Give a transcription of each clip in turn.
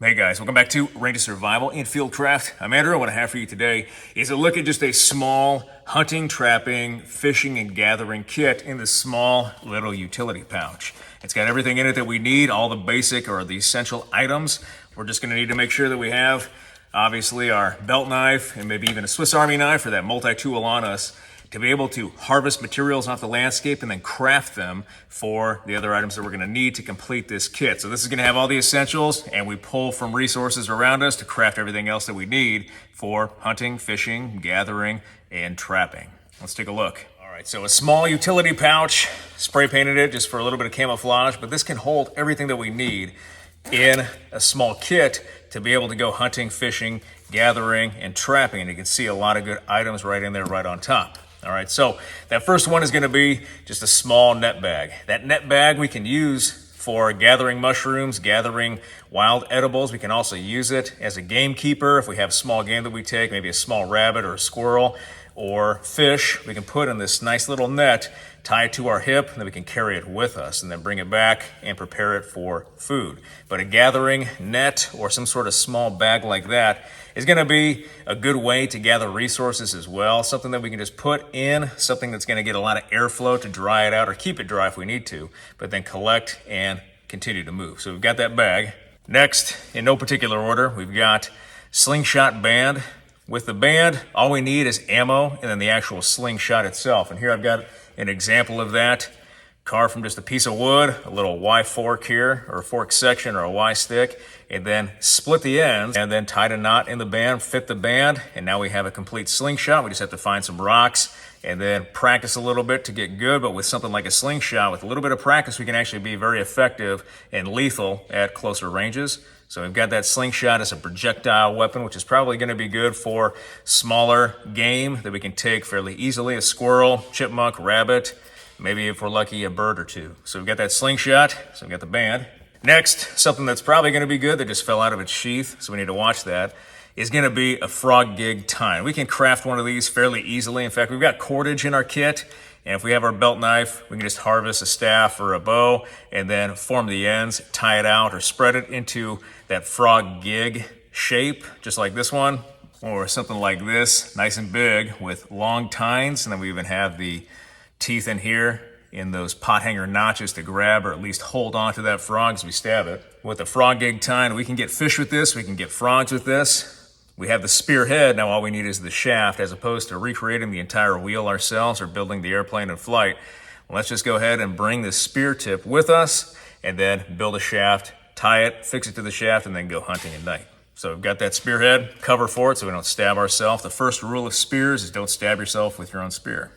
Hey guys, welcome back to Ranger Survival and Fieldcraft. I'm Andrew. What I have for you today is a look at just a small hunting, trapping, fishing, and gathering kit in this small little utility pouch. It's got everything in it that we need, all the basic or the essential items. We're just going to need to make sure that we have, obviously, our belt knife and maybe even a Swiss Army knife for that multi-tool on us, to be able to harvest materials off the landscape and then craft them for the other items that we're gonna need to complete this kit. So this is gonna have all the essentials, and we pull from resources around us to craft everything else that we need for hunting, fishing, gathering, and trapping. Let's take a look. All right, so a small utility pouch, spray painted it just for a little bit of camouflage, but this can hold everything that we need in a small kit to be able to go hunting, fishing, gathering, and trapping. And you can see a lot of good items right in there, right on top. All right, so that first one is going to be just a small net bag. That net bag we can use for gathering mushrooms, gathering wild edibles. We can also use it as a gamekeeper. If we have small game that we take, maybe a small rabbit or a squirrel or fish, we can put in this nice little net, tie it to our hip, and then we can carry it with us and then bring it back and prepare it for food. But a gathering net or some sort of small bag like that is going to be a good way to gather resources as well. Something that we can just put in, something that's going to get a lot of airflow to dry it out or keep it dry if we need to, but then collect and continue to move. So we've got that bag. Next, in no particular order, we've got slingshot band. With the band, all we need is ammo and then the actual slingshot itself. And here I've got an example of that. Carved from just a piece of wood, a little Y fork here, or a fork section, or a Y stick, and then split the ends, and then tied a knot in the band, fit the band, and now we have a complete slingshot. We just have to find some rocks and then practice a little bit to get good, but with something like a slingshot, with a little bit of practice, we can actually be very effective and lethal at closer ranges. So we've got that slingshot as a projectile weapon, which is probably going to be good for smaller game that we can take fairly easily, a squirrel, chipmunk, rabbit, maybe if we're lucky, a bird or two. So we've got that slingshot, so we've got the band. Next, something that's probably going to be good that just fell out of its sheath, so we need to watch that, is going to be a frog gig tine. We can craft one of these fairly easily. In fact, we've got cordage in our kit, and if we have our belt knife, we can just harvest a staff or a bow and then form the ends, tie it out, or spread it into that frog gig shape, just like this one, or something like this, nice and big with long tines, and then we even have the teeth in here in those pot hanger notches to grab or at least hold on to that frog as we stab it. With the frog gig tine, we can get fish with this, we can get frogs with this. We have the spearhead, now all we need is the shaft, as opposed to recreating the entire wheel ourselves or building the airplane in flight. Well, let's just go ahead and bring the spear tip with us and then build a shaft, tie it, fix it to the shaft, and then go hunting at night. So we've got that spearhead, cover for it so we don't stab ourselves. The first rule of spears is don't stab yourself with your own spear.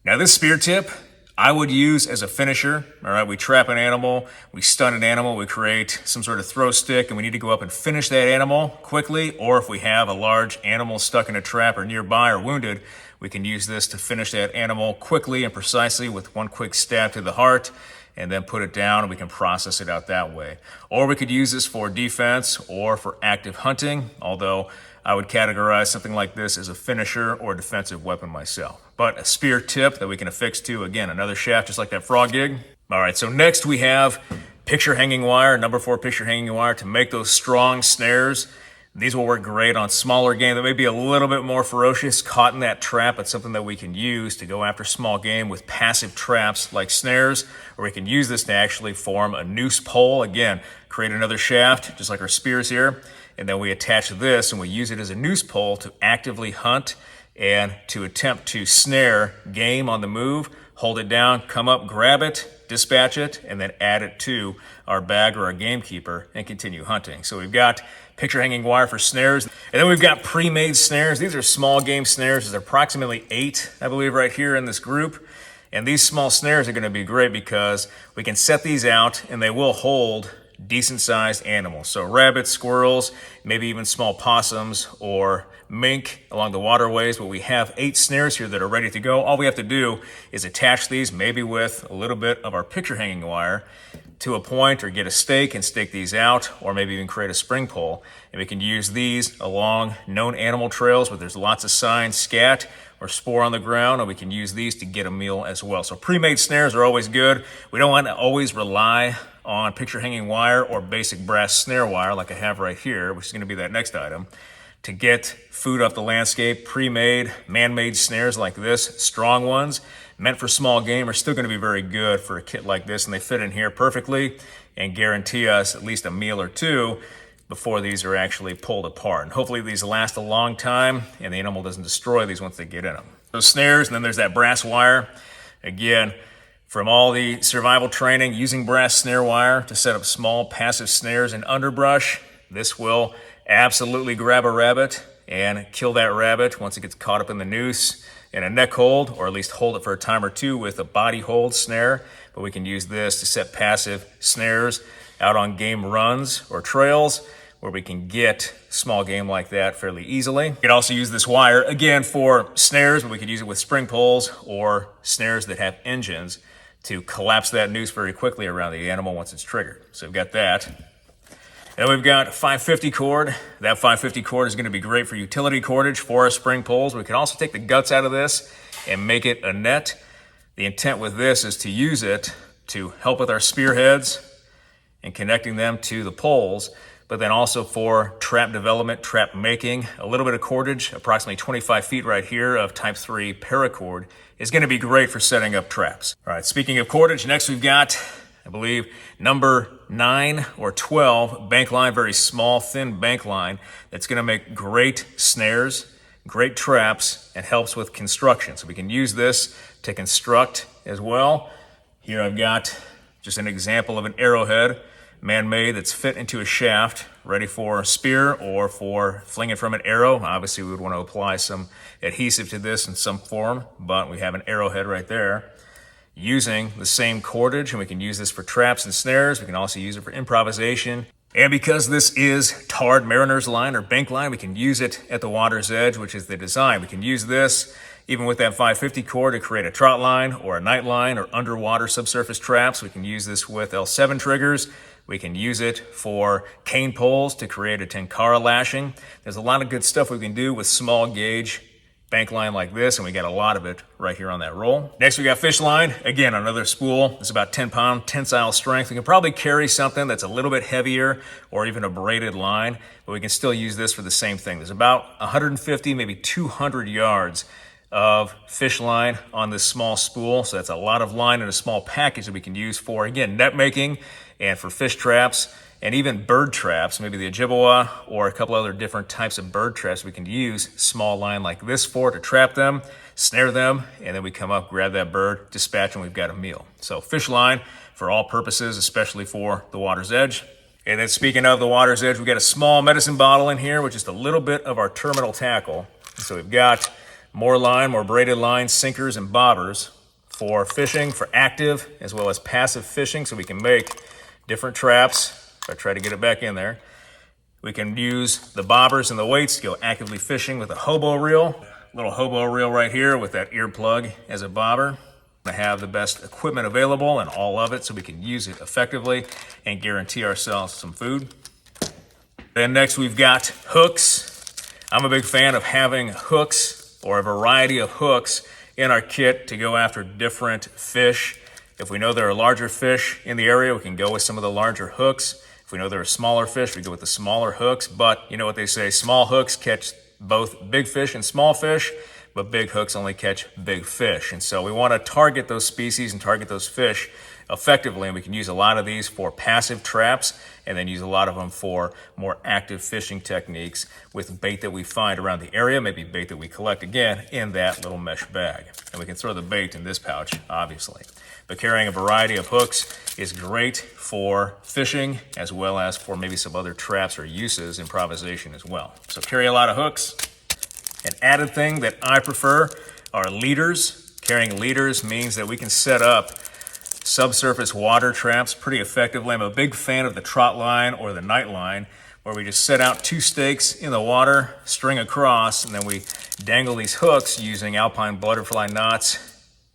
Now this spear tip, I would use as a finisher. All right, we trap an animal, we stun an animal, we create some sort of throw stick, and we need to go up and finish that animal quickly. Or if we have a large animal stuck in a trap or nearby or wounded, we can use this to finish that animal quickly and precisely with one quick stab to the heart, and then put it down, and we can process it out that way. Or we could use this for defense or for active hunting, although I would categorize something like this as a finisher or defensive weapon myself. But a spear tip that we can affix to, again, another shaft just like that frog gig. All right, so next we have picture hanging wire, number 4 picture hanging wire to make those strong snares. These will work great on smaller game that may be a little bit more ferocious, caught in that trap. It's something that we can use to go after small game with passive traps like snares, or we can use this to actually form a noose pole. Again, create another shaft, just like our spears here, and then we attach this and we use it as a noose pole to actively hunt and to attempt to snare game on the move, hold it down, come up, grab it, dispatch it, and then add it to our bag or our gamekeeper and continue hunting. So we've got picture hanging wire for snares, and then we've got pre-made snares. These are small game snares. There's approximately 8, I believe, right here in this group. And these small snares are going to be great because we can set these out and they will hold decent sized animals. So rabbits, squirrels, maybe even small possums or mink along the waterways, but we have 8 snares here that are ready to go. All we have to do is attach these maybe with a little bit of our picture hanging wire to a point, or get a stake and stake these out, or maybe even create a spring pole. And we can use these along known animal trails where there's lots of signs, scat or spore on the ground, and we can use these to get a meal as well. So pre-made snares are always good. We don't want to always rely on picture hanging wire or basic brass snare wire like I have right here, which is going to be that next item, to get food up the landscape. Pre-made, man-made snares like this, strong ones, meant for small game, are still going to be very good for a kit like this, and they fit in here perfectly and guarantee us at least a meal or two before these are actually pulled apart. And hopefully these last a long time and the animal doesn't destroy these once they get in them. Those snares, and then there's that brass wire. Again, from all the survival training, using brass snare wire to set up small passive snares in underbrush, this will absolutely grab a rabbit and kill that rabbit once it gets caught up in the noose in a neck hold, or at least hold it for a time or two with a body hold snare. But we can use this to set passive snares out on game runs or trails where we can get small game like that fairly easily. We could also use this wire, again, for snares, but we could use it with spring poles or snares that have engines to collapse that noose very quickly around the animal once it's triggered. So we've got that. Then we've got 550 cord. That 550 cord is going to be great for utility cordage for our spring poles. We can also take the guts out of this and make it a net. The intent with this is to use it to help with our spearheads and connecting them to the poles, but then also for trap development, trap making. A little bit of cordage, approximately 25 feet right here of type 3 paracord, is going to be great for setting up traps. All right, speaking of cordage, next we've got, I believe, number 9 or 12 bank line, very small, thin bank line that's going to make great snares, great traps, and helps with construction. So we can use this to construct as well. Here I've got just an example of an arrowhead, man-made, that's fit into a shaft, ready for a spear or for flinging from an arrow. Obviously, we would want to apply some adhesive to this in some form, but we have an arrowhead right there using the same cordage, and we can use this for traps and snares. We can also use it for improvisation. And because this is tarred mariner's line or bank line, we can use it at the water's edge, which is the design. We can use this even with that 550 cord to create a trot line or a night line or underwater subsurface traps. We can use this with L7 triggers. We can use it for cane poles to create a tenkara lashing. There's a lot of good stuff we can do with small gauge bank line like this, and we got a lot of it right here on that roll. Next, we got fish line. Again, another spool. It's about 10-pound tensile strength. We can probably carry something that's a little bit heavier or even a braided line, but we can still use this for the same thing. There's about 150, maybe 200 yards of fish line on this small spool. So that's a lot of line in a small package that we can use for, again, net making and for fish traps and even bird traps, maybe the Ojibwa or a couple other different types of bird traps. We can use small line like this for to trap them, snare them, and then we come up, grab that bird, dispatch, and we've got a meal. So fish line for all purposes, especially for the water's edge. And then speaking of the water's edge, we've got a small medicine bottle in here with just a little bit of our terminal tackle. So we've got more line, more braided line, sinkers and bobbers for fishing, for active as well as passive fishing, so we can make different traps. If I try to get it back in there, we can use the bobbers and the weights to go actively fishing with a hobo reel. Little hobo reel right here with that earplug as a bobber. To have the best equipment available and all of it so we can use it effectively and guarantee ourselves some food. Then next we've got hooks. I'm a big fan of having hooks or a variety of hooks in our kit to go after different fish. If we know there are larger fish in the area, we can go with some of the larger hooks. If we know there are smaller fish, we go with the smaller hooks. But you know what they say, small hooks catch both big fish and small fish, but big hooks only catch big fish. And so we want to target those species and target those fish effectively, and we can use a lot of these for passive traps and then use a lot of them for more active fishing techniques with bait that we find around the area, maybe bait that we collect, again, in that little mesh bag. And we can throw the bait in this pouch, obviously. But carrying a variety of hooks is great for fishing as well as for maybe some other traps or uses, improvisation as well. So carry a lot of hooks. An added thing that I prefer are leaders. Carrying leaders means that we can set up subsurface water traps pretty effectively. I'm a big fan of the trot line or the night line, where we just set out 2 stakes in the water, string across, and then we dangle these hooks using alpine butterfly knots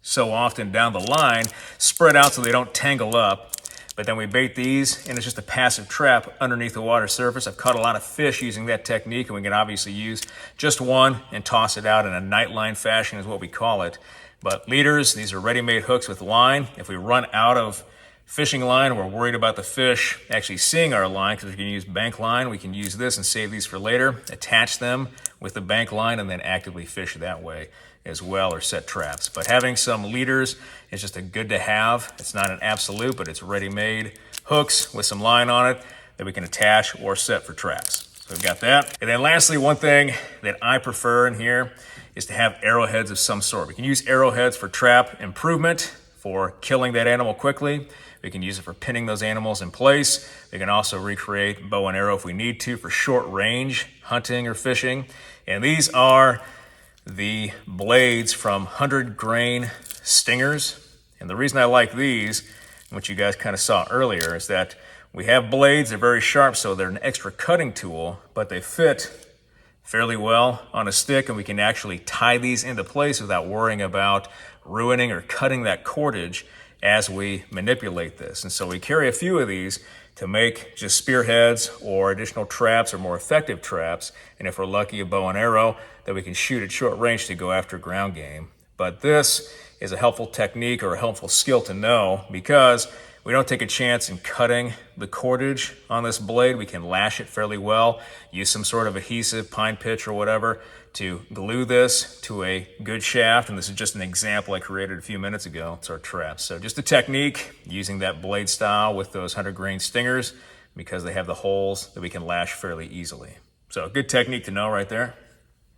so often down the line, spread out so they don't tangle up. But then we bait these, and it's just a passive trap underneath the water surface. I've caught a lot of fish using that technique, and we can obviously use just one and toss it out in a nightline fashion is what we call it. But leaders, these are ready-made hooks with line. If we run out of fishing line, we're worried about the fish actually seeing our line because we can use bank line. We can use this and save these for later, attach them with the bank line, and then actively fish that way as well, or set traps. But having some leaders is just a good to have. It's not an absolute, but it's ready-made hooks with some line on it that we can attach or set for traps. So we've got that. And then lastly, one thing that I prefer in here is to have arrowheads of some sort. We can use arrowheads for trap improvement, for killing that animal quickly. We can use it for pinning those animals in place. We can also recreate bow and arrow if we need to for short range hunting or fishing. And these are the blades from 100 grain stingers. And the reason I like these, which you guys kind of saw earlier, is that we have blades, they're very sharp, so they're an extra cutting tool, but they fit fairly well on a stick, and we can actually tie these into place without worrying about ruining or cutting that cordage as we manipulate this. And so we carry a few of these to make just spearheads or additional traps or more effective traps. And if we're lucky, a bow and arrow that we can shoot at short range to go after ground game. But this is a helpful technique or a helpful skill to know, because we don't take a chance in cutting the cordage on this blade. We can lash it fairly well, use some sort of adhesive, pine pitch or whatever, to glue this to a good shaft. And this is just an example I created a few minutes ago. It's our trap. So just a technique using that blade style with those 100 grain stingers, because they have the holes that we can lash fairly easily. So a good technique to know right there.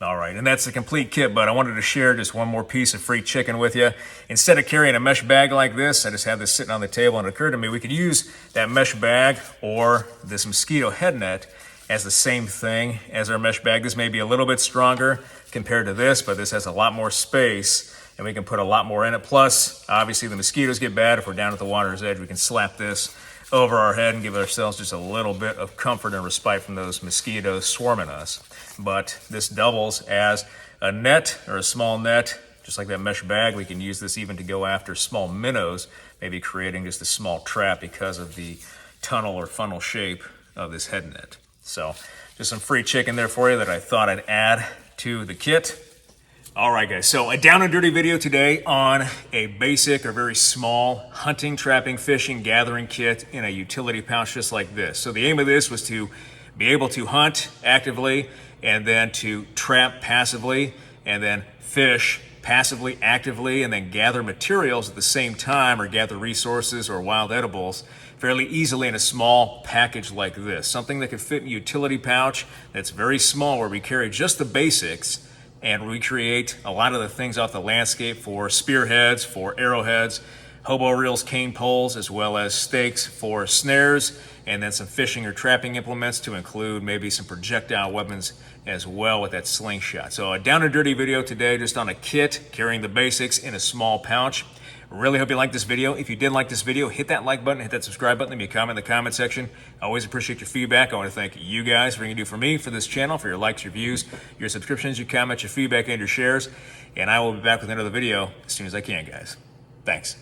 All right, and that's the complete kit, but I wanted to share just one more piece of free chicken with you. Instead of carrying a mesh bag like this, I just have this sitting on the table, and it occurred to me we could use that mesh bag or this mosquito head net as the same thing as our mesh bag. This may be a little bit stronger compared to this, but this has a lot more space, and we can put a lot more in it. Plus, obviously, the mosquitoes get bad. If we're down at the water's edge, we can slap this over our head and give ourselves just a little bit of comfort and respite from those mosquitoes swarming us. But this doubles as a net, or a small net, just like that mesh bag. We can use this even to go after small minnows, maybe creating just a small trap because of the tunnel or funnel shape of this head net. So just some free chicken there for you that I thought I'd add to the kit. All right, guys, so a down and dirty video today on a basic or very small hunting, trapping, fishing, gathering kit in a utility pouch just like this. So the aim of this was to be able to hunt actively, and then to trap passively, and then fish passively, actively, and then gather materials at the same time, or gather resources or wild edibles fairly easily in a small package like this. Something that could fit in a utility pouch that's very small, where we carry just the basics and recreate a lot of the things off the landscape for spearheads, for arrowheads, hobo reels, cane poles, as well as stakes for snares, and then some fishing or trapping implements to include maybe some projectile weapons as well with that slingshot. So a down and dirty video today just on a kit carrying the basics in a small pouch. Really hope you liked this video. If you did like this video, hit that like button, hit that subscribe button, leave me a comment in the comment section. I always appreciate your feedback. I want to thank you guys for what you do for me, for this channel, for your likes, your views, your subscriptions, your comments, your feedback, and your shares. And I will be back with another video as soon as I can, guys. Thanks.